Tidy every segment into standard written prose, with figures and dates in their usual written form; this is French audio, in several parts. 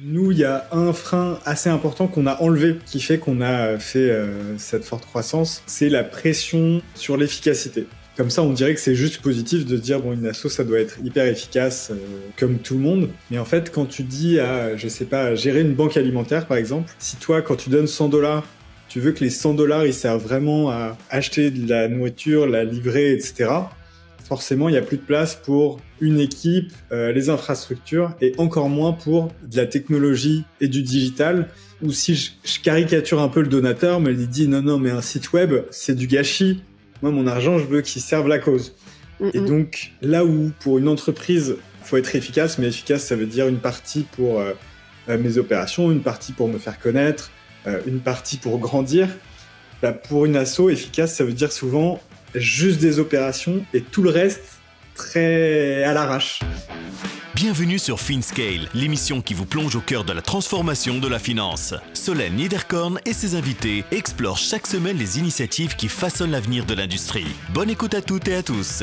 Nous, il y a un frein assez important qu'on a enlevé, qui fait qu'on a fait cette forte croissance, c'est la pression sur l'efficacité. Comme ça, on dirait que c'est juste positif de dire, bon, une asso, ça doit être hyper efficace, comme tout le monde. Mais en fait, quand tu dis à, je sais pas, gérer une banque alimentaire, par exemple, si toi, quand tu donnes $100, tu veux que les $100, ils servent vraiment à acheter de la nourriture, la livrer, etc., forcément, il n'y a plus de place pour une équipe, les infrastructures, et encore moins pour de la technologie et du digital, ou si je caricature un peu le donateur, mais il dit non, mais un site web, c'est du gâchis. Moi, mon argent, je veux qu'il serve la cause. Et donc, là où, pour une entreprise, il faut être efficace, mais efficace, ça veut dire une partie pour mes opérations, une partie pour me faire connaître, une partie pour grandir. Bah, pour une asso, efficace, ça veut dire souvent juste des opérations et tout le reste très à l'arrache. Bienvenue sur FinScale, l'émission qui vous plonge au cœur de la transformation de la finance. Solène Niederkorn et ses invités explorent chaque semaine les initiatives qui façonnent l'avenir de l'industrie. Bonne écoute à toutes et à tous.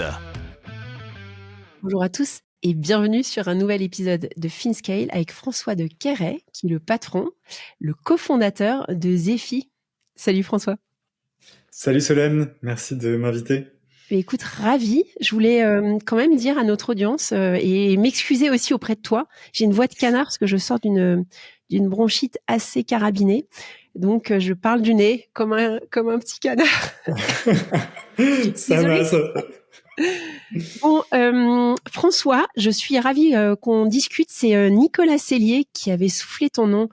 Bonjour à tous et bienvenue sur un nouvel épisode de FinScale avec François de Quéret, qui est le patron, le cofondateur de Zephy. Salut François. Salut Solène, merci de m'inviter. Écoute, ravi. Je voulais quand même dire à notre audience et m'excuser aussi auprès de toi. J'ai une voix de canard parce que je sors d'une bronchite assez carabinée. Donc, je parle du nez comme un petit canard. Ça va, ça. Bon, François, je suis ravie qu'on discute. C'est Nicolas Sellier qui avait soufflé ton nom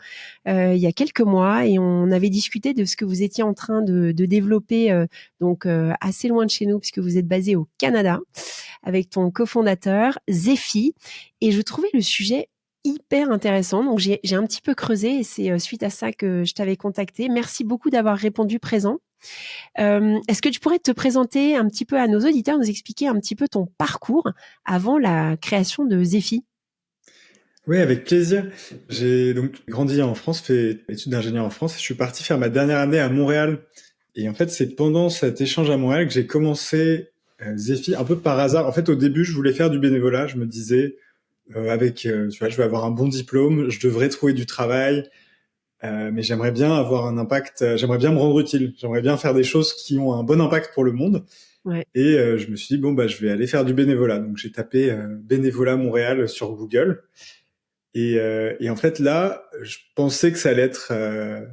il y a quelques mois et on avait discuté de ce que vous étiez en train de développer donc assez loin de chez nous puisque vous êtes basé au Canada avec ton cofondateur Zephy et je trouvais le sujet hyper intéressant. Donc j'ai un petit peu creusé et c'est suite à ça que je t'avais contacté. Merci beaucoup d'avoir répondu présent. Est-ce que tu pourrais te présenter un petit peu à nos auditeurs, nous expliquer un petit peu ton parcours avant la création de Zephy? Oui, avec plaisir. J'ai donc grandi en France, fait études d'ingénieur en France, et je suis parti faire ma dernière année à Montréal. Et en fait, c'est pendant cet échange à Montréal que j'ai commencé Zephy un peu par hasard. En fait, au début, je voulais faire du bénévolat. Je me disais, tu vois, je vais avoir un bon diplôme, je devrais trouver du travail, mais j'aimerais bien avoir un impact, j'aimerais bien me rendre utile, j'aimerais bien faire des choses qui ont un bon impact pour le monde. Ouais. Et je me suis dit, bon, bah, je vais aller faire du bénévolat. Donc, j'ai tapé bénévolat Montréal sur Google. Et en fait, là, je pensais que ça allait être...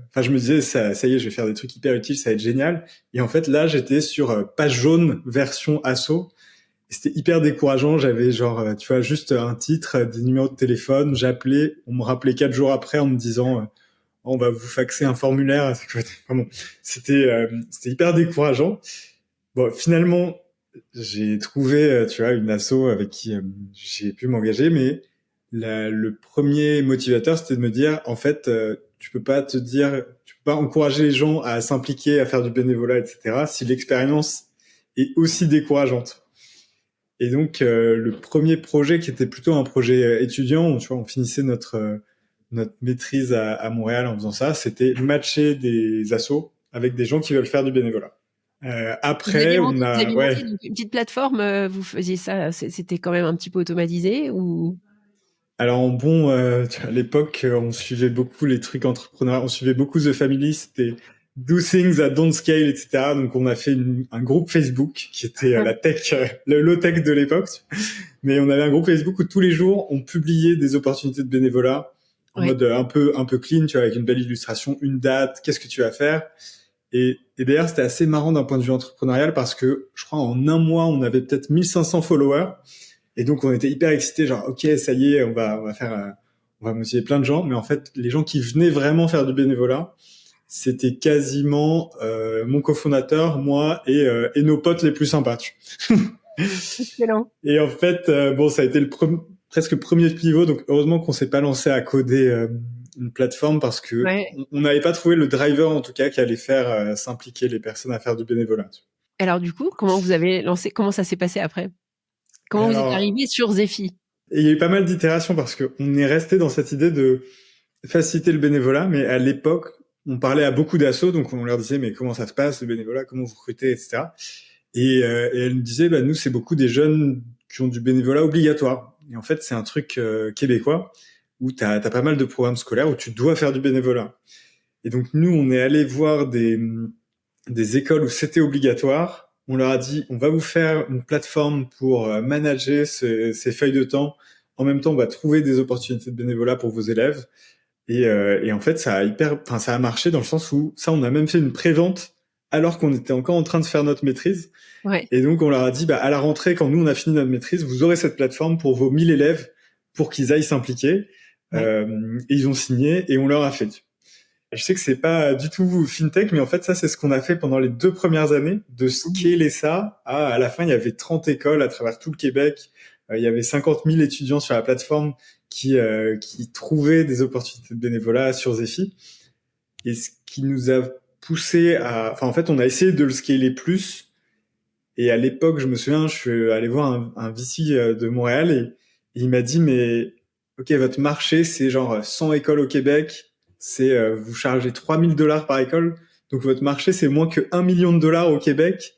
Enfin, je me disais, ça y est, je vais faire des trucs hyper utiles, ça va être génial. Et en fait, là, j'étais sur page jaune version asso. Et c'était hyper décourageant. J'avais genre, tu vois, juste un titre, des numéros de téléphone. J'appelais, on me rappelait 4 jours après en me disant, on va vous faxer un formulaire. Enfin bon, c'était hyper décourageant. Bon, finalement, j'ai trouvé, tu vois, une asso avec qui j'ai pu m'engager, mais le premier motivateur, c'était de me dire, en fait, tu peux pas encourager les gens à s'impliquer, à faire du bénévolat, etc., si l'expérience est aussi décourageante. Et donc, le premier projet, qui était plutôt un projet étudiant, tu vois, on finissait notre maîtrise à Montréal en faisant ça, c'était matcher des assos avec des gens qui veulent faire du bénévolat. Après, Vous avez monté ouais. donc une petite plateforme, vous faisiez ça, c'était quand même un petit peu automatisé ou? Alors en bon, tu vois, à l'époque, on suivait beaucoup les trucs entrepreneurs, on suivait beaucoup The Family, c'était Do Things that Don't Scale, etc. Donc on a fait un groupe Facebook qui était la tech, le low tech de l'époque. Mais on avait un groupe Facebook où tous les jours on publiait des opportunités de bénévolat en Ouais. mode un peu clean, tu vois, avec une belle illustration, une date, qu'est-ce que tu vas faire. Et d'ailleurs c'était assez marrant d'un point de vue entrepreneurial parce que je crois en un mois on avait peut-être 1500 followers. Et donc, on était hyper excités, genre, ok, ça y est, on va motiver plein de gens. Mais en fait, les gens qui venaient vraiment faire du bénévolat, c'était quasiment mon cofondateur, moi et nos potes les plus sympas. Excellent. Et en fait, bon, ça a été presque le premier pivot. Donc, heureusement qu'on s'est pas lancé à coder une plateforme parce que Ouais. on n'avait pas trouvé le driver, en tout cas, qui allait faire s'impliquer les personnes à faire du bénévolat. Alors du coup, comment vous avez lancé, comment ça s'est passé après? Et Comment vous êtes alors, arrivé sur Zephy? il y a eu pas mal d'itérations parce qu'on est resté dans cette idée de faciliter le bénévolat, mais à l'époque, on parlait à beaucoup d'assos, donc on leur disait mais comment ça se passe le bénévolat, comment vous recrutez, etc. Et elle nous disait bah nous c'est beaucoup des jeunes qui ont du bénévolat obligatoire. Et en fait c'est un truc québécois. où t'as pas mal de programmes scolaires où tu dois faire du bénévolat. Et donc nous, on est allé voir des écoles où c'était obligatoire. On leur a dit, on va vous faire une plateforme pour manager ces feuilles de temps. En même temps, on va trouver des opportunités de bénévolat pour vos élèves. Et en fait, ça a marché dans le sens où ça, on a même fait une prévente alors qu'on était encore en train de faire notre maîtrise. Ouais. Et donc, on leur a dit, à la rentrée, quand nous, on a fini notre maîtrise, vous aurez cette plateforme pour vos 1000 élèves pour qu'ils aillent s'impliquer. Ouais. Et ils ont signé et on leur a fait. Je sais que c'est pas du tout fintech, mais en fait, ça, c'est ce qu'on a fait pendant les 2 premières années, de scaler ça à la fin, il y avait 30 écoles à travers tout le Québec. Il y avait 50 000 étudiants sur la plateforme qui trouvaient des opportunités de bénévolat sur Zephy. Et ce qui nous a poussé en fait, on a essayé de le scaler plus. Et à l'époque, je me souviens, je suis allé voir un VC de Montréal et il m'a dit, mais ok, votre marché, c'est genre 100 écoles au Québec. Vous chargez $3,000 par école. Donc, votre marché, c'est moins que $1 million au Québec.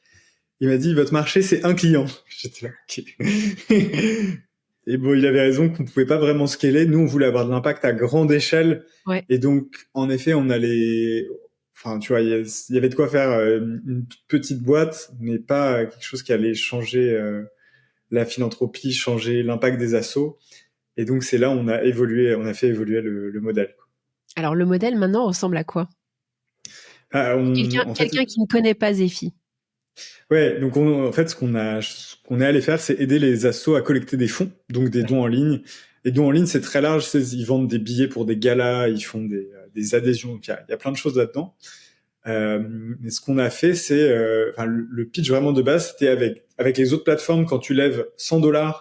Il m'a dit, votre marché, c'est un client. J'étais là, ok. Et bon, il avait raison qu'on pouvait pas vraiment scaler. Nous, on voulait avoir de l'impact à grande échelle. Ouais. Et donc, en effet, on allait, tu vois, il y avait de quoi faire une petite boîte, mais pas quelque chose qui allait changer la philanthropie, changer l'impact des assos. Et donc, c'est là où on a fait évoluer le modèle. Alors, le modèle, maintenant, ressemble à quoi? Quelqu'un qui ne connaît pas Zephy. Ouais, donc en fait, ce qu'on est allé faire, c'est aider les assos à collecter des fonds, donc des dons en ligne. Les dons en ligne, c'est très large. Ils vendent des billets pour des galas, ils font des adhésions. Donc il y a plein de choses là-dedans. Mais ce qu'on a fait, c'est le pitch vraiment de base, c'était avec les autres plateformes. Quand tu lèves $100,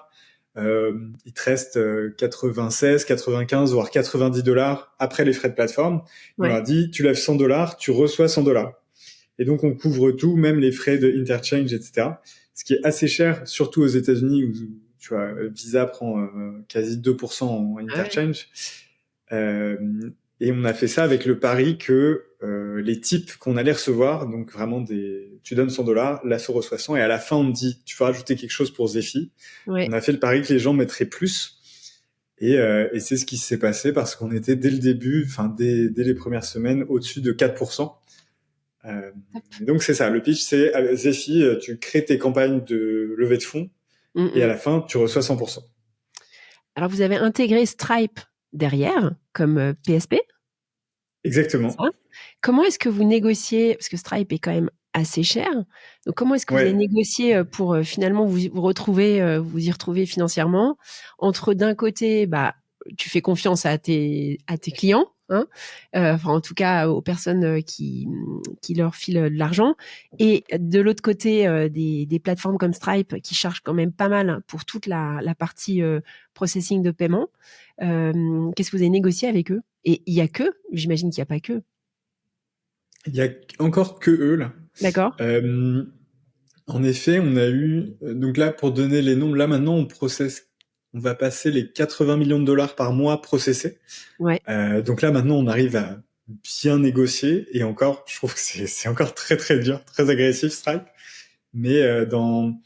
il te reste 96, 95, voire $90 après les frais de plateforme. Ouais. On leur a dit, tu lèves $100, tu reçois $100. Et donc, on couvre tout, même les frais de interchange, etc. Ce qui est assez cher, surtout aux États-Unis où, tu vois, Visa prend quasi 2% en interchange. Et on a fait ça avec le pari que les tips qu'on allait recevoir, donc vraiment tu donnes $100, l'asso reçoit 100, et à la fin, on te dit, tu vas rajouter quelque chose pour Zephy. Ouais. On a fait le pari que les gens mettraient plus. Et c'est ce qui s'est passé parce qu'on était dès le début, dès les premières semaines, au-dessus de 4%. Donc c'est ça, le pitch c'est Zephy, tu crées tes campagnes de levée de fonds et à la fin tu reçois 100%. Alors vous avez intégré Stripe derrière comme PSP. Exactement. Comment est-ce que vous négociez, parce que Stripe est quand même assez cher, donc comment est-ce que vous avez négocié pour finalement vous y retrouver financièrement entre d'un côté tu fais confiance à tes clients, hein, en tout cas aux personnes qui leur filent de l'argent, et de l'autre côté des plateformes comme Stripe qui chargent quand même pas mal pour toute la partie processing de paiement. Qu'est-ce que vous avez négocié avec eux? Et il y a que, j'imagine qu'il n'y a pas que. Il y a encore que eux là. D'accord. En effet, on a eu donc là pour donner les nombres, là maintenant on va passer les $80 millions par mois processés. Ouais. Donc là, maintenant, on arrive à bien négocier. Et encore, je trouve que c'est encore très, très dur, très agressif, Stripe. Mais dans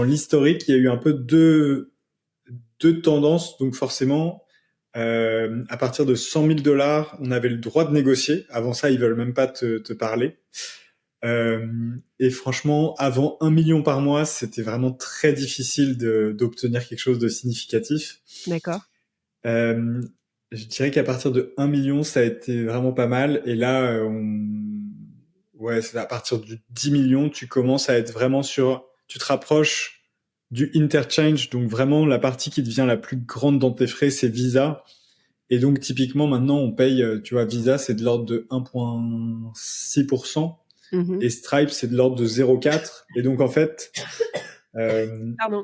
l'historique, il y a eu un peu deux tendances. Donc forcément, à partir de $100 000, on avait le droit de négocier. Avant ça, ils veulent même pas te parler. Et franchement, avant 1 million par mois, c'était vraiment très difficile d'obtenir quelque chose de significatif. D'accord. Je dirais qu'à partir de 1 million, ça a été vraiment pas mal. Et là, c'est à partir de 10 millions, tu commences à être vraiment tu te rapproches du interchange. Donc vraiment, la partie qui devient la plus grande dans tes frais, c'est Visa. Et donc, typiquement, maintenant, on paye, tu vois, Visa, c'est de l'ordre de 1,6%. Et Stripe, c'est de l'ordre de 0,4. Et donc, en fait,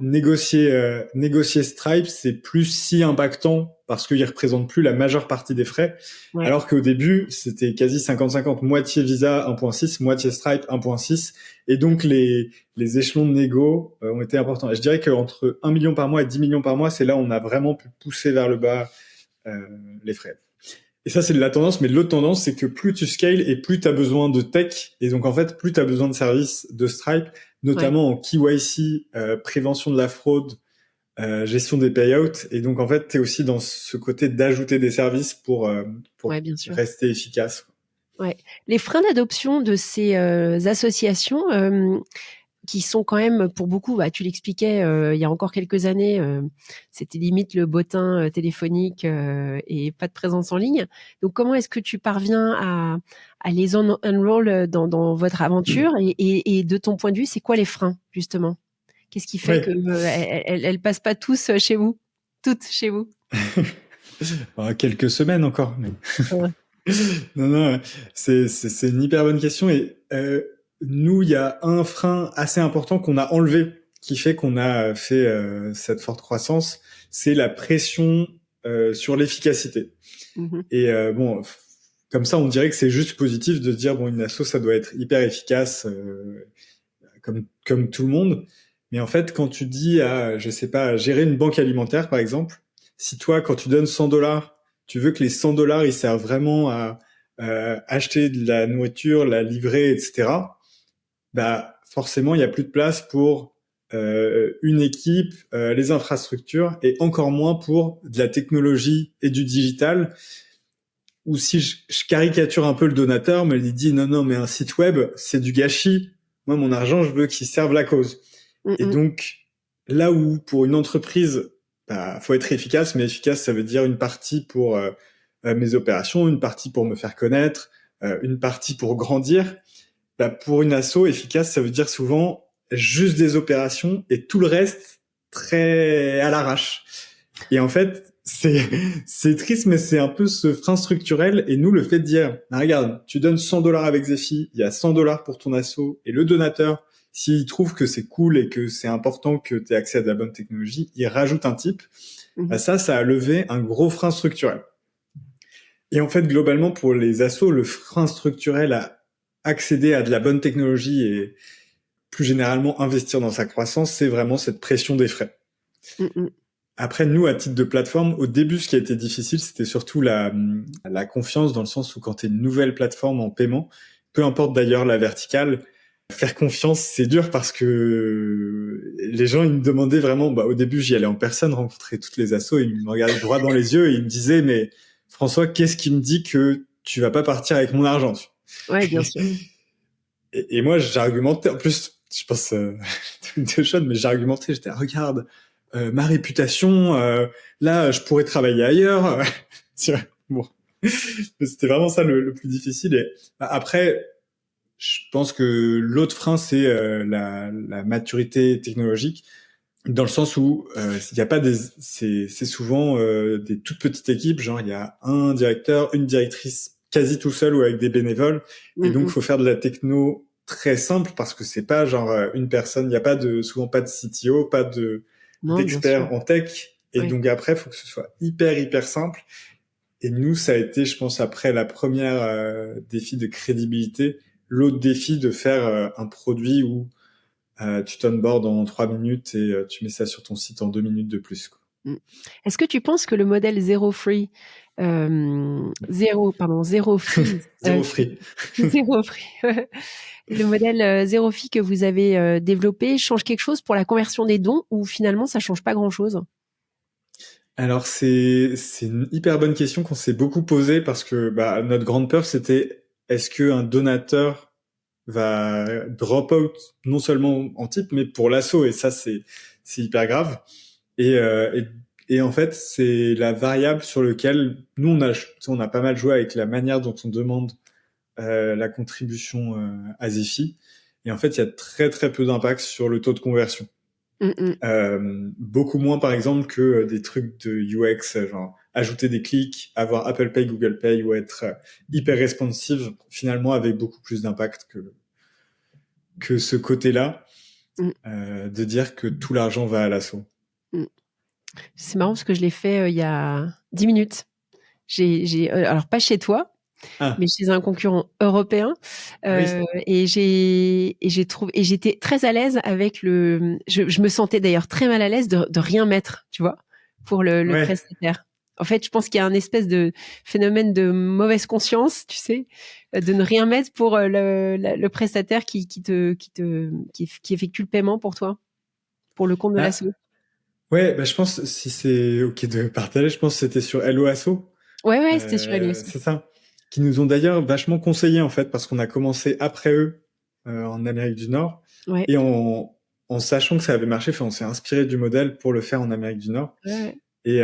négocier Stripe, c'est plus si impactant parce qu'il représente plus la majeure partie des frais. Ouais. Alors qu'au début, c'était quasi 50-50, moitié Visa 1,6, moitié Stripe 1,6. Et donc, les échelons de négo ont été importants. Et je dirais qu'entre 1 million par mois et 10 millions par mois, c'est là où on a vraiment pu pousser vers le bas les frais. Et ça, c'est de la tendance, mais l'autre tendance, c'est que plus tu scales et plus tu as besoin de tech. Et donc, en fait, plus tu as besoin de services de Stripe, notamment en KYC, prévention de la fraude, gestion des payouts. Et donc, en fait, tu es aussi dans ce côté d'ajouter des services pour Ouais, bien sûr. rester efficace. Ouais. Les freins d'adoption de ces associations qui sont quand même pour beaucoup, bah, tu l'expliquais, il y a encore quelques années, c'était limite le bottin téléphonique et pas de présence en ligne. Donc, comment est-ce que tu parviens à les enroll dans votre aventure et de ton point de vue, c'est quoi les freins, justement? Qu'est-ce qui fait que Ouais. elles passent pas tous chez vous, toutes chez vous? Quelques semaines encore. Mais... Ouais. non, non, c'est une hyper bonne question. Et nous, il y a un frein assez important qu'on a enlevé, qui fait qu'on a fait cette forte croissance, c'est la pression sur l'efficacité. Mhm. Et bon, comme ça, on dirait que c'est juste positif de se dire, bon, une asso, ça doit être hyper efficace, comme tout le monde. Mais en fait, quand tu dis à, je sais pas, gérer une banque alimentaire, par exemple, si toi, quand tu donnes $100, tu veux que les $100, ils servent vraiment à acheter de la nourriture, la livrer, etc., bah, forcément, il n'y a plus de place pour une équipe, les infrastructures, et encore moins pour de la technologie et du digital. Ou si je caricature un peu le donateur, mais il dit non, mais un site web, c'est du gâchis. Moi, mon argent, je veux qu'il serve la cause. Et Mhm. donc, là où pour une entreprise, bah, faut être efficace, mais efficace, ça veut dire une partie pour mes opérations, une partie pour me faire connaître, une partie pour grandir. Bah, pour une asso, efficace, ça veut dire souvent juste des opérations et tout le reste très à l'arrache. Et en fait, c'est triste, mais c'est un peu ce frein structurel. Et nous, le fait de dire, ah, regarde, tu donnes $100 avec Zephy, il y a $100 pour ton asso, et le donateur, s'il trouve que c'est cool et que c'est important que tu aies accès à de la bonne technologie, il rajoute un type. Bah, Mhm. ça a levé un gros frein structurel. Et en fait, globalement, pour les assos, le frein structurel à accéder à de la bonne technologie et plus généralement investir dans sa croissance, c'est vraiment cette pression des frais. Mhm. Après, nous, à titre de plateforme, au début, ce qui a été difficile, c'était surtout la confiance, dans le sens où quand tu es une nouvelle plateforme en paiement, peu importe d'ailleurs la verticale, faire confiance, c'est dur parce que les gens, ils me demandaient vraiment, bah, au début, j'y allais en personne, rencontrer toutes les assos, ils me regardaient droit dans les yeux et ils me disaient, mais François, qu'est-ce qui me dit que tu vas pas partir avec mon argent? Ouais, bien sûr. Et moi, j'argumentais, en plus, je pense, de choses, mais j'argumentais, j'étais, regarde, ma réputation, là, je pourrais travailler ailleurs. Tu vois, bon. C'était vraiment ça le plus difficile. Et bah, après, je pense que l'autre frein, c'est la maturité technologique, dans le sens où il y a pas c'est souvent des toutes petites équipes, genre il y a un directeur, une directrice quasi tout seul ou avec des bénévoles, et donc Mhm. faut faire de la techno très simple parce que c'est pas genre une personne, il y a pas souvent pas de CTO, pas Non, bien sûr. d'expert en tech, et Ouais. donc après faut que ce soit hyper simple. Et nous, ça a été, je pense, après la première défi de crédibilité, l'autre défi de faire un produit où tu t'onboardes en 3 minutes et tu mets ça sur ton site en 2 minutes de plus, quoi. Mm. Est-ce que tu penses que le modèle zéro fees, Zéro free. zéro free, le modèle zéro fee que vous avez développé change quelque chose pour la conversion des dons ou finalement ça change pas grand-chose? Alors c'est une hyper bonne question qu'on s'est beaucoup posée parce que bah, notre grande peur c'était est-ce qu'un donateur va drop out non seulement en type mais pour l'assaut, et ça c'est hyper grave. Et en fait c'est la variable sur laquelle nous on a pas mal joué avec la manière dont on demande la contribution à Zephy, et en fait il y a très peu d'impact sur le taux de conversion. Mm, mm. Beaucoup moins par exemple que des trucs de UX, genre ajouter des clics, avoir Apple Pay, Google Pay, ou être hyper responsive, finalement avec beaucoup plus d'impact que ce côté-là, Mm, de dire que tout l'argent va à l'assaut. mm. C'est marrant parce que je l'ai fait il y a 10 minutes. Alors pas chez toi, mais Ah, chez un concurrent européen. oui, Et j'étais très à l'aise avec je me sentais d'ailleurs très mal à l'aise de rien mettre, tu vois, pour le ouais. prestataire. En fait, je pense qu'il y a un espèce de phénomène de mauvaise conscience, tu sais, de ne rien mettre pour le prestataire qui effectue le paiement pour toi, pour le compte de Ah, l'asso. Ouais, bah, je pense, si c'est OK de partager, je pense que c'était sur Hello Asso. Ouais, c'était sur LES. C'est ça. Qui nous ont d'ailleurs vachement conseillé, en fait, parce qu'on a commencé après eux, en Amérique du Nord. Ouais, Et en sachant que ça avait marché, enfin, on s'est inspiré du modèle pour le faire en Amérique du Nord. ouais, Et,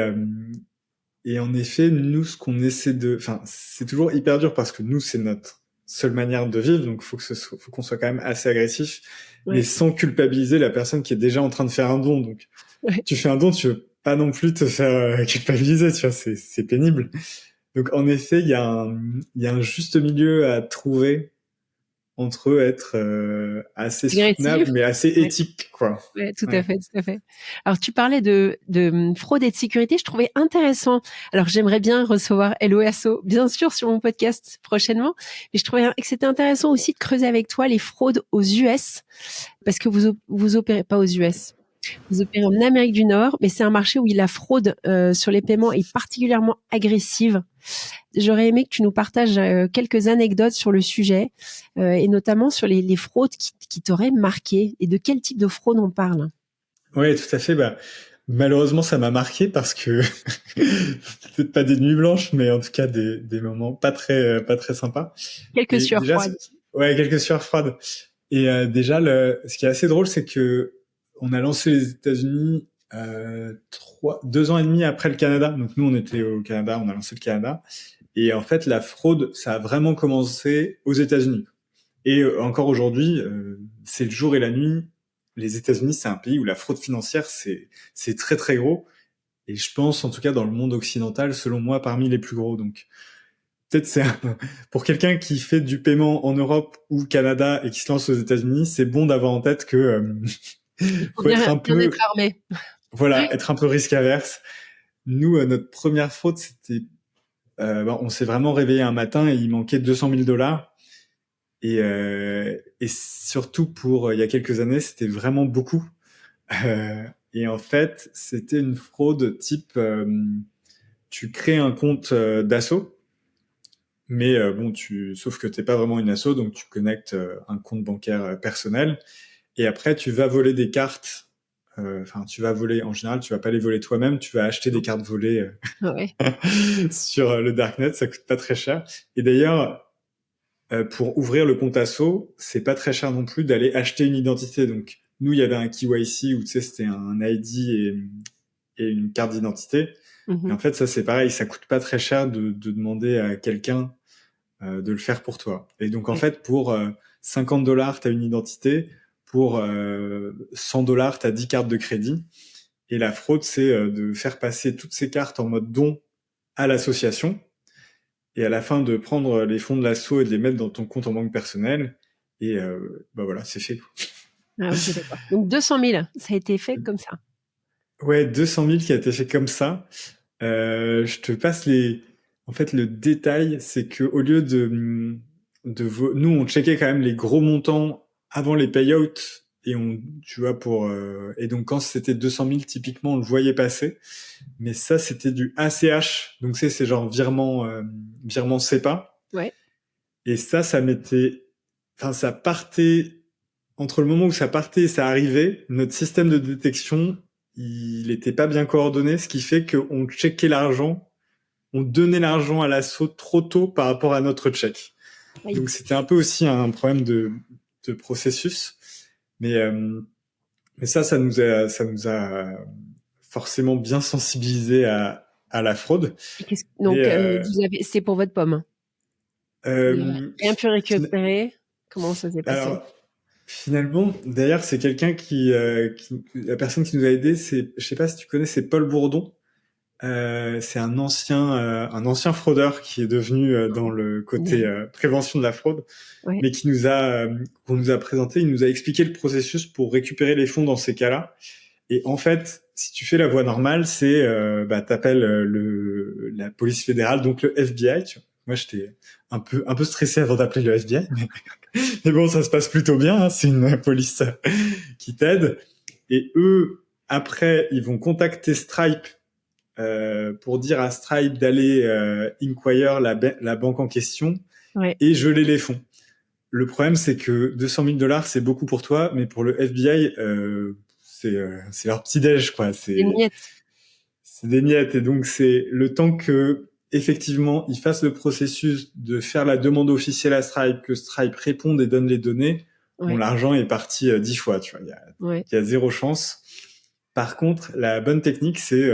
et en effet, nous, ce qu'on essaie enfin, c'est toujours hyper dur parce que nous, c'est notre seule manière de vivre, donc faut qu'on soit quand même assez agressif, mais ouais, sans culpabiliser la personne qui est déjà en train de faire un don. Donc, ouais. tu fais un don, tu veux pas non plus te faire culpabiliser, tu vois, c'est pénible. Donc, en effet, il y a un juste milieu à trouver entre être assez soutenable, Agressif. mais assez Ouais. éthique, quoi. Ouais, tout à Ouais. fait, tout à fait. Alors, tu parlais de fraude et de sécurité, je trouvais intéressant. Alors, j'aimerais bien recevoir LOASO, bien sûr, sur mon podcast prochainement, mais je trouvais que c'était intéressant aussi de creuser avec toi les fraudes aux US, parce que vous opérez pas aux US. Vous opérez en Amérique du Nord, mais c'est un marché où la fraude sur les paiements est particulièrement agressive. J'aurais aimé que tu nous partages quelques anecdotes sur le sujet et notamment sur les fraudes qui t'auraient marqué et de quel type de fraude on parle. Ouais, tout à fait. Bah, malheureusement, ça m'a marqué parce que peut-être pas des nuits blanches, mais en tout cas des moments pas très sympas. Quelques Et sueurs déjà, froides. ouais, quelques sueurs froides. Et déjà, ce qui est assez drôle, c'est que on a lancé les États-Unis 2 ans et demi après le Canada. Donc nous, on était au Canada, on a lancé le Canada. Et en fait, la fraude, ça a vraiment commencé aux États-Unis. Et encore aujourd'hui, c'est le jour et la nuit. Les États-Unis, c'est un pays où la fraude financière, c'est très très gros. Et je pense, en tout cas dans le monde occidental, selon moi, parmi les plus gros. Donc peut-être pour quelqu'un qui fait du paiement en Europe ou au Canada et qui se lance aux États-Unis, c'est bon d'avoir en tête que Il faut faut être un bien être peu, armé. voilà, être un peu risque averse. Nous, notre première fraude, c'était, on s'est vraiment réveillé un matin et il manquait 200 000 dollars. Et surtout pour il y a quelques années, c'était vraiment beaucoup. Euh, et en fait, c'était une fraude type, tu crées un compte d'asso, mais bon, sauf que t'es pas vraiment une asso, donc tu connectes un compte bancaire personnel, et après tu vas voler des cartes. Enfin, tu vas voler. En général, tu vas pas les voler toi-même, tu vas acheter des cartes volées Ouais. sur le darknet. Ça coûte pas très cher. Et d'ailleurs, pour ouvrir le compte asso, c'est pas très cher non plus d'aller acheter une identité. Donc, nous, il y avait un KYC où, tu sais, c'était un ID et une carte d'identité. Et Mhm. en fait, ça, c'est pareil, ça coûte pas très cher de demander à quelqu'un de le faire pour toi. Et donc, en Ouais. fait, pour 50 dollars, t'as une identité. Pour 100 dollars, t'as 10 cartes de crédit. Et la fraude, c'est de faire passer toutes ces cartes en mode don à l'association et à la fin de prendre les fonds de l'asso et de les mettre dans ton compte en banque personnel. Et bah voilà, c'est fait. Ah, ok, d'accord. Donc 200 000, ça a été fait comme ça. Ouais, 200 000 qui a été fait comme ça. Je te passe les. En fait, le détail, c'est que au lieu nous, on checkait quand même les gros montants avant les payouts et tu vois, et donc quand c'était 200 000, typiquement, on le voyait passer. Mais ça, c'était du ACH. Donc c'est genre virement SEPA. Ouais. Et ça mettait, enfin, ça partait, entre le moment où ça partait et ça arrivait, notre système de détection, il était pas bien coordonné, ce qui fait qu'on checkait l'argent, on donnait l'argent à l'assaut trop tôt par rapport à notre check. Aïe. Donc c'était un peu aussi un problème de processus. Mais, euh, mais ça nous a forcément bien sensibilisé à la fraude. Et Donc, c'est pour votre pomme. Vous n'avez euh, rien pu fina- récupérer. Comment ça s'est passé? alors, finalement, d'ailleurs, c'est quelqu'un la personne qui nous a aidés, je sais pas si tu connais, c'est Paul Bourdon. C'est un ancien fraudeur qui est devenu dans le côté prévention de la fraude, Ouais. mais qu'on nous a présenté, il nous a expliqué le processus pour récupérer les fonds dans ces cas-là. Et en fait, si tu fais la voie normale, c'est t'appelles la police fédérale, donc le FBI. Tu vois. Moi, j'étais un peu stressé avant d'appeler le FBI, mais bon, ça se passe plutôt bien. Hein, c'est une police qui t'aide. Et eux, après, ils vont contacter Stripe pour dire à Stripe d'aller inquire la banque en question Ouais. et geler les fonds. Le problème, c'est que 200 000 dollars, c'est beaucoup pour toi, mais pour le FBI, c'est leur petit déj, quoi. Des miettes. C'est des miettes. Et donc, c'est le temps que, effectivement, ils fassent le processus de faire la demande officielle à Stripe, que Stripe réponde et donne les données. Bon, Ouais. l'argent est parti 10 fois, tu vois. Il y a zéro chance. Par contre, la bonne technique, c'est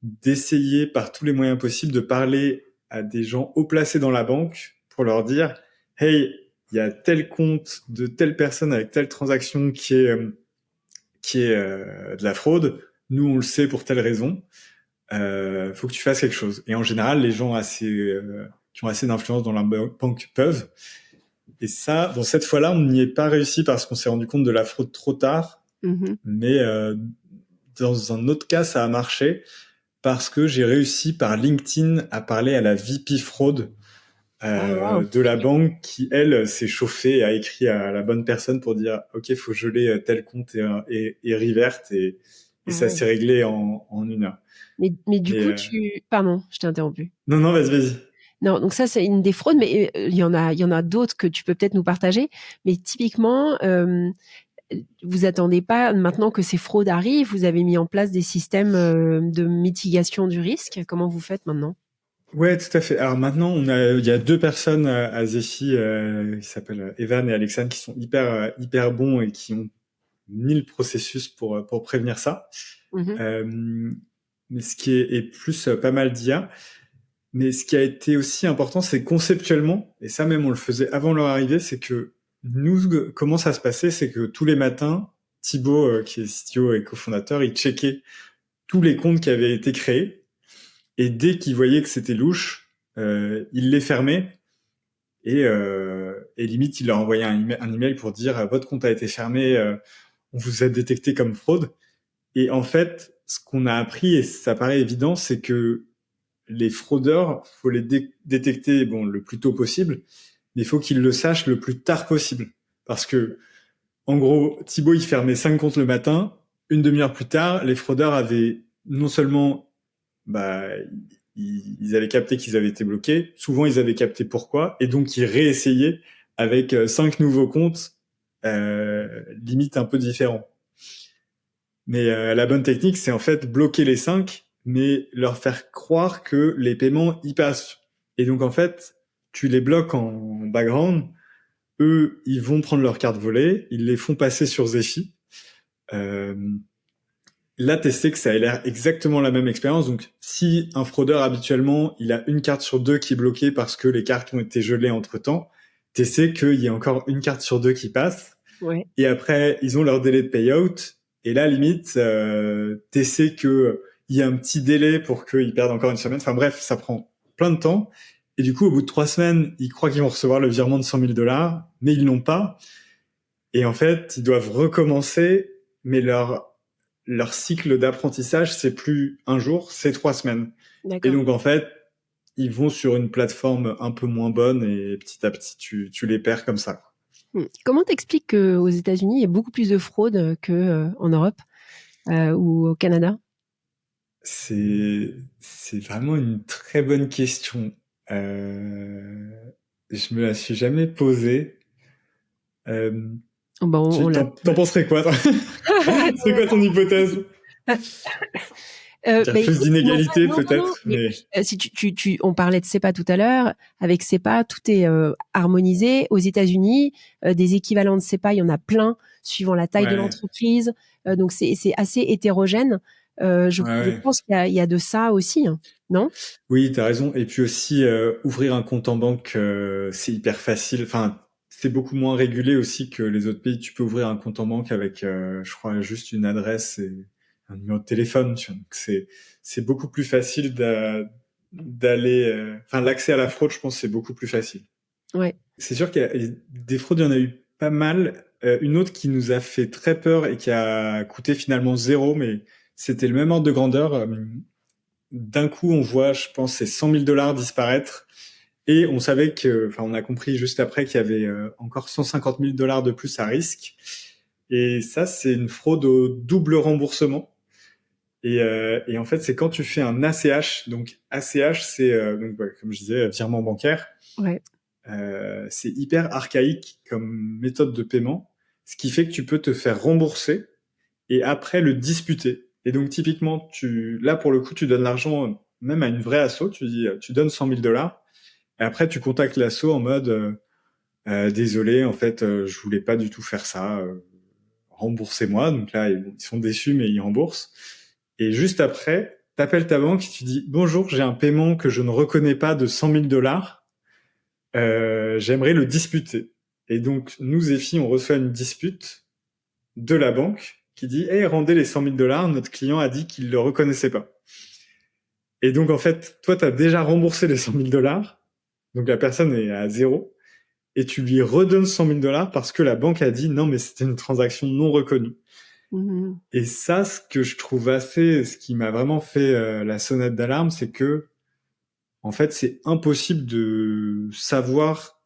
d'essayer par tous les moyens possibles de parler à des gens haut placés dans la banque pour leur dire, hey, il y a tel compte de telle personne avec telle transaction qui est de la fraude. Nous, on le sait pour telle raison. Faut que tu fasses quelque chose. Et en général, les gens qui ont assez d'influence dans la banque peuvent. Et ça, dans cette fois-là, on n'y est pas réussi parce qu'on s'est rendu compte de la fraude trop tard. Mm-hmm. Mais dans un autre cas, ça a marché parce que j'ai réussi par LinkedIn à parler à la VP fraude Wow. de la banque qui, elle, s'est chauffée et a écrit à la bonne personne pour dire « Ok, faut geler tel compte et reverte » et ça s'est réglé en 1 heure. Mais du coup, Pardon, je t'ai interrompu. Non, vas-y. Non, donc ça, c'est une des fraudes, mais il y en a d'autres que tu peux peut-être nous partager. Mais typiquement, vous attendez pas, maintenant que ces fraudes arrivent, vous avez mis en place des systèmes de mitigation du risque. Comment vous faites maintenant? Ouais, tout à fait. Alors maintenant, il y a 2 personnes à Zephy qui s'appellent Evan et Alexandre qui sont hyper bons et qui ont mis le processus pour prévenir ça. Mm-hmm. Mais ce qui est plus pas mal d'IA. Mais ce qui a été aussi important, c'est conceptuellement, et ça même on le faisait avant leur arrivée, c'est que nous, comment ça se passait, c'est que tous les matins, Thibaut, qui est CTO et cofondateur, il checkait tous les comptes qui avaient été créés, et dès qu'il voyait que c'était louche, il les fermait, et limite il leur envoyait un email pour dire votre compte a été fermé, on vous a détecté comme fraude. Et en fait, ce qu'on a appris, et ça paraît évident, c'est que les fraudeurs, faut les détecter le plus tôt possible, mais il faut qu'ils le sachent le plus tard possible. Parce que, en gros, Thibaut, il fermait 5 comptes le matin, une demi-heure plus tard, les fraudeurs avaient non seulement, ils avaient capté qu'ils avaient été bloqués, souvent ils avaient capté pourquoi, et donc ils réessayaient avec 5 nouveaux comptes, limite un peu différents. Mais la bonne technique, c'est en fait bloquer les 5, mais leur faire croire que les paiements y passent. Et donc en fait, tu les bloques en background, eux, ils vont prendre leur carte volée, ils les font passer sur Zephy. Là, tu sais que ça a l'air exactement la même expérience. Donc si un fraudeur habituellement, il a une carte sur 2 qui est bloquée parce que les cartes ont été gelées entre-temps, tu sais qu'il y a encore une carte sur 2 qui passe. Ouais. Et après, ils ont leur délai de payout. Et là, limite, t'essaies qu'il y a un petit délai pour qu'ils perdent encore une semaine. Enfin bref, ça prend plein de temps. Et du coup, au bout de 3 semaines, ils croient qu'ils vont recevoir le virement de $100,000, mais ils l'ont pas. Et en fait, ils doivent recommencer, mais leur cycle d'apprentissage, c'est plus un jour, c'est 3 semaines. D'accord. Et donc, en fait, ils vont sur une plateforme un peu moins bonne et petit à petit, tu les perds comme ça. Comment t'expliques qu'aux États-Unis, il y a beaucoup plus de fraude qu'en Europe ou au Canada? C'est vraiment une très bonne question. Je me la suis jamais posée. T'en penserais quoi, toi? C'est quoi ton hypothèse? Plus d'inégalité, peut-être. Mais si on parlait de SEPA tout à l'heure. Avec SEPA, tout est harmonisé. Aux États-Unis, des équivalents de SEPA, il y en a plein, suivant la taille de l'entreprise. Donc c'est assez hétérogène. Je pense qu'il y a de ça aussi, hein, non? Oui, t'as raison. Et puis aussi, ouvrir un compte en banque, c'est hyper facile. Enfin, c'est beaucoup moins régulé aussi que les autres pays. Tu peux ouvrir un compte en banque avec, je crois, juste une adresse et un numéro de téléphone. Tu vois. Donc c'est beaucoup plus facile d'aller. Enfin, l'accès à la fraude, je pense, c'est beaucoup plus facile. Ouais. C'est sûr qu'il y a des fraudes, il y en a eu pas mal. Une autre qui nous a fait très peur et qui a coûté finalement 0, mais c'était le même ordre de grandeur. D'un coup, on voit, je pense, ces $100,000 disparaître. Et on savait on a compris juste après qu'il y avait encore $150,000 de plus à risque. Et ça, c'est une fraude au double remboursement. Et en fait, c'est quand tu fais un ACH. Donc, ACH, c'est, comme je disais, virement bancaire. Ouais. C'est hyper archaïque comme méthode de paiement, ce qui fait que tu peux te faire rembourser et après le disputer. Et donc typiquement, là pour le coup, tu donnes l'argent même à une vraie asso, tu donnes 100 000 dollars, et après tu contactes l'asso en mode désolé, en fait, je voulais pas du tout faire ça, remboursez-moi. Donc là, ils sont déçus, mais ils remboursent. Et juste après, t'appelles ta banque et tu dis bonjour, j'ai un paiement que je ne reconnais pas de 100 000 dollars, j'aimerais le disputer. Et donc nous, Zephy, on reçoit une dispute de la banque qui dit hey, rendez les 100 000 dollars, notre client a dit qu'il le reconnaissait pas. Et donc en fait, toi, t'as déjà remboursé les 100 000 dollars, donc la personne est à zéro, et tu lui redonnes 100 000 dollars parce que la banque a dit non, mais c'était une transaction non reconnue. Mmh. Et ça, ce qui m'a vraiment fait la sonnette d'alarme, c'est que, en fait, c'est impossible de savoir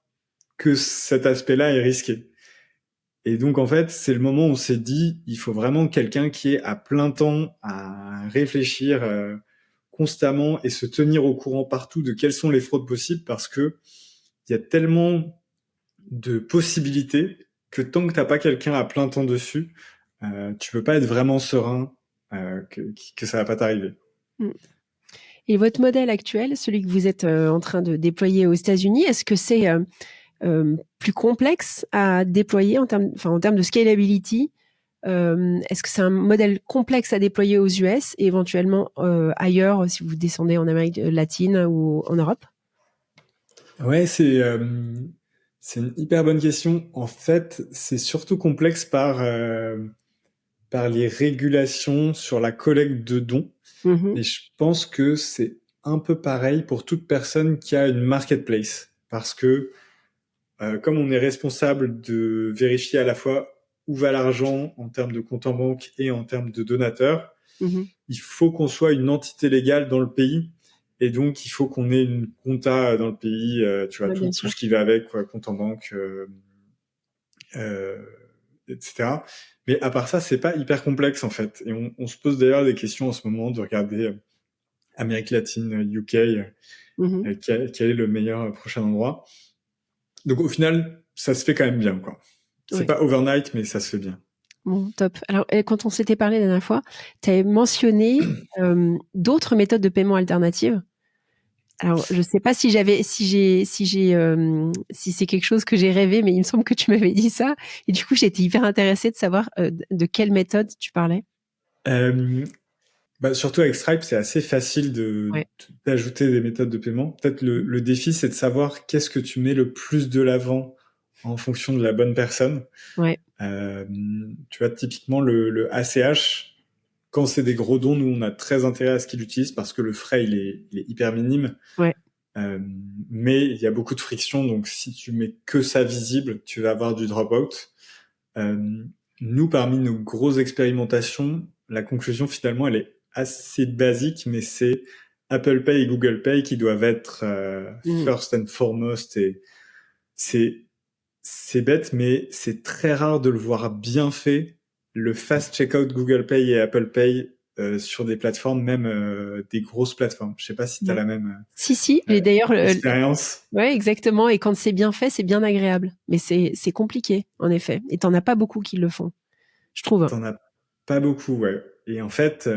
que cet aspect-là est risqué. Et donc, en fait, c'est le moment où on s'est dit, il faut vraiment quelqu'un qui est à plein temps à réfléchir constamment et se tenir au courant partout de quelles sont les fraudes possibles, parce que il y a tellement de possibilités que tant que t'as pas quelqu'un à plein temps dessus, tu peux pas être vraiment serein que ça va pas t'arriver. Mmh. Et votre modèle actuel, celui que vous êtes en train de déployer aux États-Unis, est-ce que c'est plus complexe à déployer en termes de scalability? Est-ce que c'est un modèle complexe à déployer aux US et éventuellement ailleurs si vous descendez en Amérique latine ou en Europe? Ouais, c'est une hyper bonne question. En fait, c'est surtout complexe par les régulations sur la collecte de dons. Mmh. Et je pense que c'est un peu pareil pour toute personne qui a une marketplace. Parce que comme on est responsable de vérifier à la fois où va l'argent en termes de compte en banque et en termes de donateurs, Mmh. il faut qu'on soit une entité légale dans le pays. Et donc, il faut qu'on ait une compta dans le pays, tu vois, Ouais, bien tout sûr. ce qui va avec, quoi, compte en banque, euh, etc. Mais à part ça, c'est pas hyper complexe, en fait. Et on se pose d'ailleurs des questions en ce moment de regarder Amérique latine, UK, Mmh. quel est le meilleur prochain endroit. Donc, au final, ça se fait quand même bien, quoi. C'est Ouais. pas overnight, mais ça se fait bien. Bon, top. Alors, quand on s'était parlé la dernière fois, tu avais mentionné d'autres méthodes de paiement alternatives. Alors, je sais pas si c'est quelque chose que j'ai rêvé, mais il me semble que tu m'avais dit ça. Et du coup, j'étais hyper intéressée de savoir de quelle méthode tu parlais. Euh, surtout avec Stripe, c'est assez facile Ouais. d'ajouter des méthodes de paiement. Peut-être le défi, c'est de savoir qu'est-ce que tu mets le plus de l'avant en fonction de la bonne personne. Ouais. Euh, Tu vois, typiquement, le ACH, quand c'est des gros dons, nous, on a très intérêt à ce qu'ils l'utilisent parce que le frais, il est hyper minime. Ouais. Euh, mais il y a beaucoup de friction, donc si tu mets que ça visible, tu vas avoir du drop-out. Euh, Nous, parmi nos grosses expérimentations, la conclusion finalement, elle est assez basique, mais c'est Apple Pay et Google Pay qui doivent être Mm. first and foremost. Et c'est c'est bête, mais c'est très rare de le voir bien fait. Le fast checkout Google Pay et Apple Pay sur des plateformes, même des grosses plateformes. Je sais pas si tu as Ouais. la même Si. euh, Et d'ailleurs, expérience. ouais, exactement. Et quand c'est bien fait, c'est bien agréable. Mais c'est compliqué, en effet. Et t'en as pas beaucoup qui le font, je trouve. T'en as pas beaucoup, ouais. Et en fait,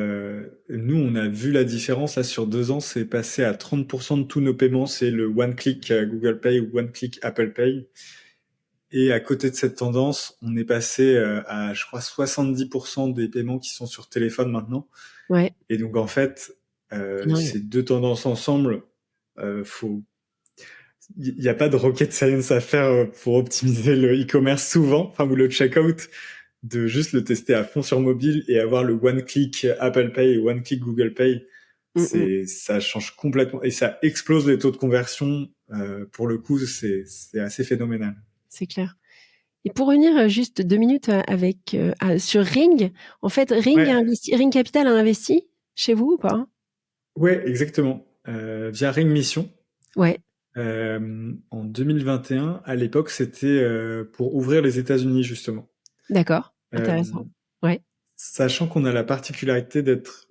nous, on a vu la différence là sur 2 ans, c'est passé à 30% de tous nos paiements, c'est le one-click Google Pay ou one-click Apple Pay. Et à côté de cette tendance, on est passé à, je crois, 70% des paiements qui sont sur téléphone maintenant. Ouais, Et donc, en fait, c'est dingue. ces deux tendances ensemble, il n'y a pas de rocket science à faire pour optimiser le e-commerce souvent, enfin, ou le checkout, de juste le tester à fond sur mobile et avoir le one-click Apple Pay et one-click Google Pay. Mm. Ça change complètement et ça explose les taux de conversion. Pour le coup, c'est assez phénoménal. C'est clair. Et pour revenir juste 2 minutes sur Ring, en fait, Ouais, Ring Capital a investi chez vous ou pas? ouais, exactement. Via Ring Mission. Ouais, En 2021, à l'époque, c'était pour ouvrir les États-Unis justement. d'accord, Euh, intéressant. Ouais. Sachant qu'on a la particularité d'être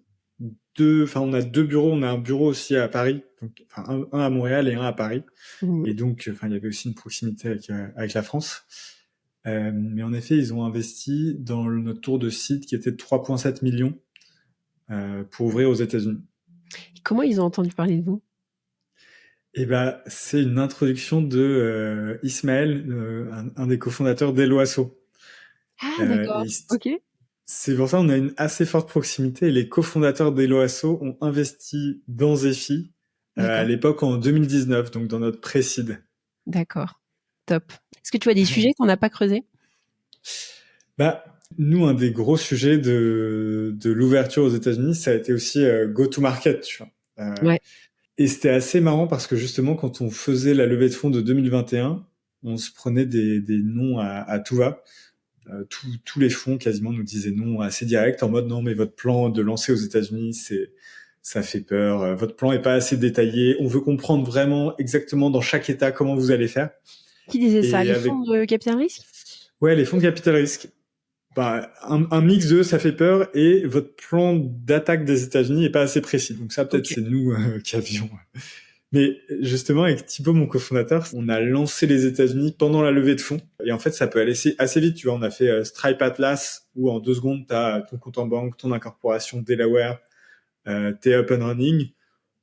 enfin on a deux bureaux, on a un bureau aussi à Paris, donc enfin un à Montréal et un à Paris. Mhm. Et donc, enfin il y avait aussi une proximité avec la France. Mais en effet, ils ont investi dans notre tour de site qui était de 3,7 millions pour ouvrir aux États-Unis. Et comment ils ont entendu parler de vous? Et ben, c'est une introduction de Ismaël, un des cofondateurs d'Eloasso. Ah, Et d'accord. Ok. c'est pour ça qu'on a une assez forte proximité. Et les cofondateurs d'Eloasso ont investi dans Zephy à D'accord. l'époque en 2019, donc dans notre pré-seed. D'accord. Top. Est-ce que tu as des sujets qu'on n'a pas creusés? Bah, nous, un des gros sujets de l'ouverture aux États-Unis, ça a été aussi go-to-market, tu vois. Ouais. Et c'était assez marrant parce que justement, quand on faisait la levée de fonds de 2021, on se prenait des noms à tout va. Tous les fonds quasiment nous disaient non assez direct, en mode non, mais votre plan de lancer aux États-Unis, ça fait peur. Votre plan est pas assez détaillé. On veut comprendre vraiment exactement dans chaque État comment vous allez faire. Qui disait ça? Et Les fonds avec, de capital risque? ouais, les fonds de capital risque. Bah, un mix de ça fait peur et votre plan d'attaque des États-Unis est pas assez précis. Donc ça, peut-être, Ok. c'est nous qui avions. Mais justement, avec Thibaut, mon cofondateur, on a lancé les États-Unis pendant la levée de fonds. Et en fait, ça peut aller assez vite. Tu vois, on a fait Stripe Atlas, où en 2 secondes, tu as ton compte en banque, ton incorporation Delaware, t'es up and running.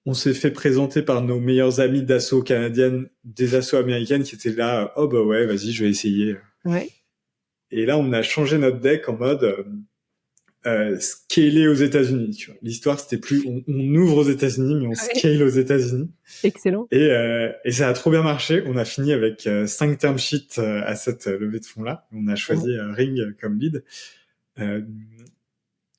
On s'est fait présenter par nos meilleurs amis d'assaut canadiennes, des assos américaines qui étaient là, oh bah ouais, vas-y, je vais essayer. Ouais. Et là, on a changé notre deck en mode scaler aux États-Unis. Tu vois. L'histoire, c'était plus on ouvre aux États-Unis, mais on Ouais. scale aux États-Unis. Excellent. Et ça a trop bien marché. On a fini avec 5 term sheets à cette levée de fonds-là. On a choisi Ring comme lead. Euh,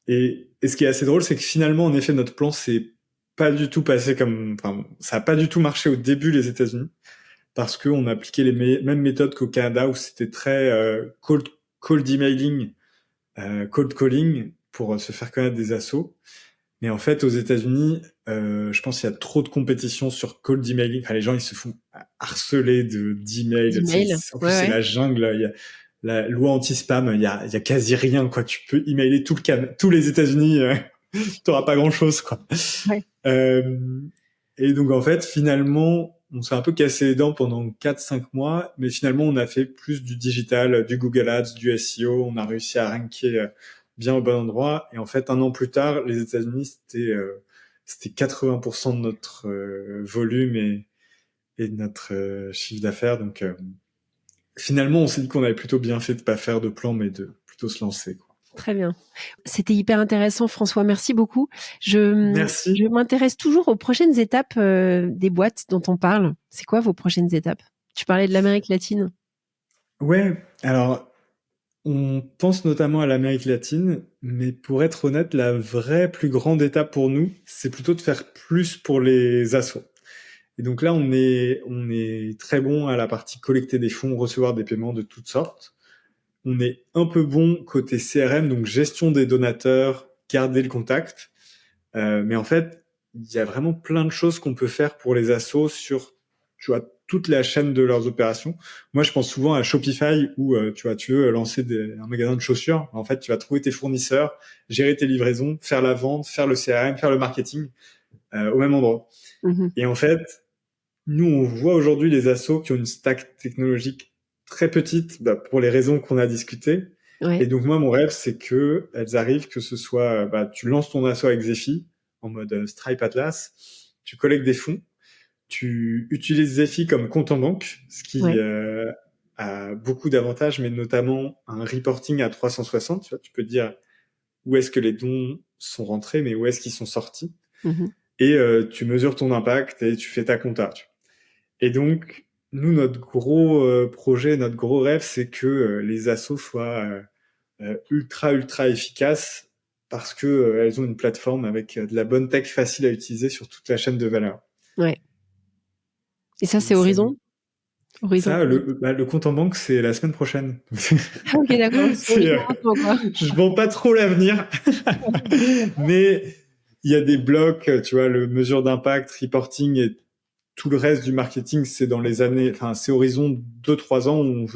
et ce qui est assez drôle, c'est que finalement, en effet, notre plan s'est pas du tout passé enfin, ça a pas du tout marché au début les États-Unis parce qu'on appliquait les mêmes méthodes qu'au Canada où c'était très cold emailing, cold calling pour se faire connaître des assos. Mais en fait, aux États-Unis, je pense qu'il y a trop de compétition sur cold emailing. Enfin, les gens, ils se font harceler d'emails. Tu D'email. sais, en plus, Ouais, c'est ouais. la jungle. Il y a la loi anti-spam. Il y a quasi rien, quoi. Tu peux emailer tous les États-Unis. T'auras pas grand-chose, quoi. Ouais. Euh, et donc, en fait, finalement, on s'est un peu cassé les dents pendant 4-5 mois. Mais finalement, on a fait plus du digital, du Google Ads, du SEO. On a réussi à ranker bien au bon endroit. Et en fait, 1 an plus tard, les États-Unis, c'était 80% de notre volume et de notre chiffre d'affaires. Donc, finalement, on s'est dit qu'on avait plutôt bien fait de pas faire de plan, mais de plutôt se lancer, quoi. Très bien. C'était hyper intéressant, François. Merci beaucoup. Je Merci. m'intéresse toujours aux prochaines étapes des boîtes dont on parle. C'est quoi vos prochaines étapes? Tu parlais de l'Amérique latine. Ouais, alors, on pense notamment à l'Amérique latine, mais pour être honnête, la vraie plus grande étape pour nous, c'est plutôt de faire plus pour les assos. Et donc là, on est très bon à la partie collecter des fonds, recevoir des paiements de toutes sortes. On est un peu bon côté CRM, donc gestion des donateurs, garder le contact. Mais en fait, il y a vraiment plein de choses qu'on peut faire pour les assos sur, tu vois, toute la chaîne de leurs opérations. Moi, je pense souvent à Shopify où, tu vois, tu veux lancer un magasin de chaussures. En fait, tu vas trouver tes fournisseurs, gérer tes livraisons, faire la vente, faire le CRM, faire le marketing au même endroit. Mhm. Et en fait, nous, on voit aujourd'hui les assos qui ont une stack technologique très petite, bah, pour les raisons qu'on a discutées. Ouais. Et donc, moi, mon rêve, c'est que elles arrivent, que ce soit, bah, tu lances ton asso avec Zephy, en mode Stripe Atlas, tu collectes des fonds, tu utilises Zephy comme compte en banque, ce qui Ouais. a beaucoup d'avantages, mais notamment un reporting à 360. Tu vois, tu peux dire où est-ce que les dons sont rentrés, mais où est-ce qu'ils sont sortis. Mhm. Et tu mesures ton impact et tu fais ta compta. Tu vois. Et donc, nous, notre gros projet, notre gros rêve, c'est que les assos soient ultra efficaces parce que elles ont une plateforme avec de la bonne tech facile à utiliser sur toute la chaîne de valeur. Ouais. Et ça, c'est Donc Horizon? Horizon. ça, le compte en banque, c'est la semaine prochaine. Ah, ok, d'accord. c'est, Horizon maintenant, quoi. je vends pas trop l'avenir, mais il y a des blocs, tu vois, le mesure d'impact, reporting et tout le reste du marketing, c'est dans les années, enfin, c'est horizon 2-3 ans où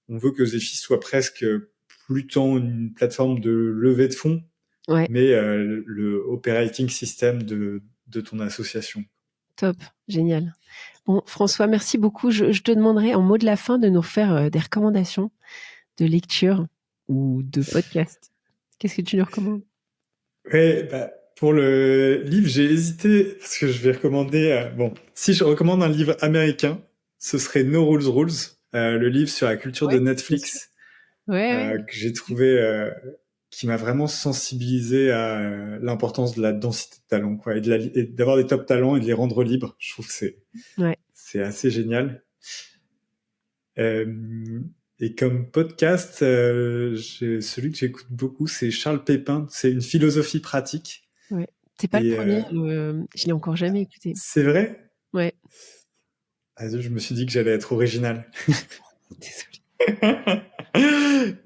on veut que Zephy soit presque plus tant une plateforme de levée de fonds, Ouais. mais le operating system de ton association. Top. Génial. Bon, François, merci beaucoup. Je te demanderai en mot de la fin de nous faire des recommandations de lecture ou de podcast. Qu'est-ce que tu nous recommandes? Ouais, pour le livre, j'ai hésité parce que je vais recommander. Bon, si je recommande un livre américain, ce serait No Rules Rules, le livre sur la culture de Netflix, Ouais. que j'ai trouvé, qui m'a vraiment sensibilisé à l'importance de la densité de talents, quoi, et d'avoir des top talents et de les rendre libres. Je trouve que c'est assez génial. Et comme podcast, celui que j'écoute beaucoup, c'est Charles Pépin. C'est une philosophie pratique. Ouais. C'est pas le premier. Je l'ai encore jamais écouté. C'est vrai? Ouais. Je me suis dit que j'allais être original. Désolée.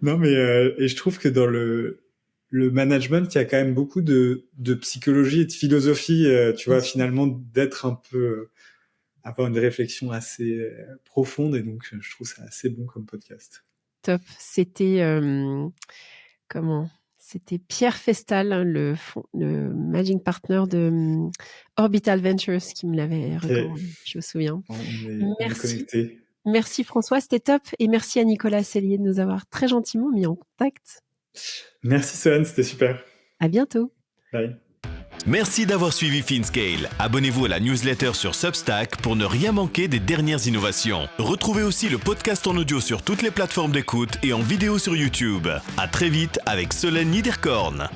Non, mais et je trouve que dans le management, il y a quand même beaucoup de psychologie et de philosophie. Tu vois, finalement, d'être un peu avoir une réflexion assez profonde, et donc je trouve ça assez bon comme podcast. Top. C'était C'était Pierre Festal, hein, le managing partner de Orbital Ventures, qui me l'avait recommandé. Je me souviens. On est connectés. Merci François, c'était top. Et merci à Nicolas Sellier de nous avoir très gentiment mis en contact. Merci Solène, c'était super. À bientôt. Bye. Merci d'avoir suivi FinScale. Abonnez-vous à la newsletter sur Substack pour ne rien manquer des dernières innovations. Retrouvez aussi le podcast en audio sur toutes les plateformes d'écoute et en vidéo sur YouTube. À très vite avec Solène Niederkorn.